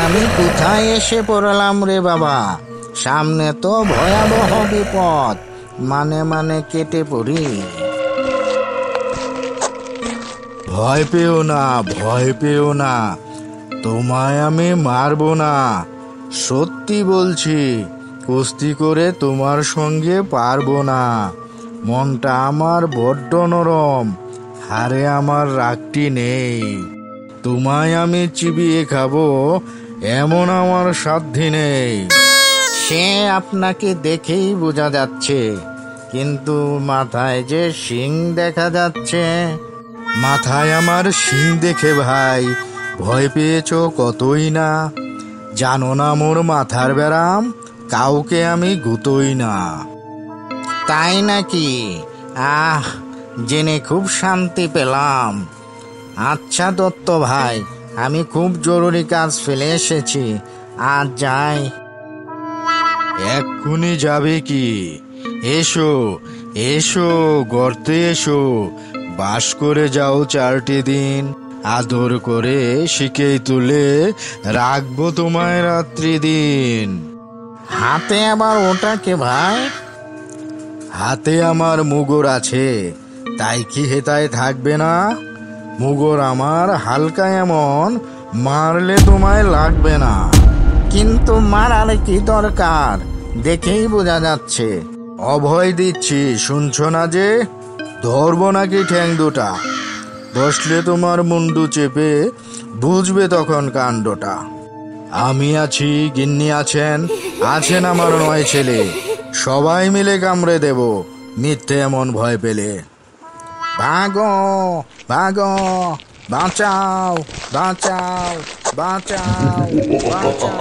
আমি কোথায় এসে পড়লাম রে বাবা? সামনে তো ভয়াবহ বিপদ, মানে কেটে পড়ি। ভয় পেও না, তোমায় আমি মারবো না। সত্যি বলছি, কুস্তি করে তোমার সঙ্গে পারবো না। মনটা আমার বড্ড নরম, হারে আমার রাগটি নেই। তোমায় আমি চিবিয়ে খাবো এমন আমার সাধ্যি নেই। সে আপনাকে দেখেই বোঝা যাচ্ছে, কিন্তু মাথায় যে শিং দেখা যাচ্ছে। মাথায় আমার শিং দেখে ভাই ভয় পেয়েছ কতই না। জানো না মোর মাথার ব্যারাম, কাউকে আমি গুতোই না। তাই নাকি? জেনে খুব শান্তি পেলাম। আচ্ছা দত্ত ভাই, আমি খুব জরুরি কাজ ফেলে এসেছি, আজ যাই। এক্ষুনি যাবে কি? এসো এসো, গর্তে এসো, বাস করে যাও 4টি দিন। আদর করে শিখেই তুলে রাখবো তোমায় রাত্রি দিন। হাতে আবার ওটাকে ভাই? হাতে আমার মুগুর আছে, তাই কি হেতায় থাকবে না? মুগুর আমার হালকা, এমন মারলে তোমায় লাগবে না। কিন্তু মারার কি দরকার? দেখেই বোঝা যাচ্ছে। অভয় দিচ্ছি, শুনছো না যে? ধরবো নাকি ঠ্যাং দুটা? বসলে তোমার মুন্ডু চেপে বুঝবে তখন কাণ্ডটা। আমি আছি, গিন্নি আছেন আমার 9 ছেলে। সবাই মিলে কামড়ে দেব মিথ্যে এমন ভয় পেলে। ভাগো ভাগো, বাঁচাও বাঁচাও বাঁচাও বাঁচাও।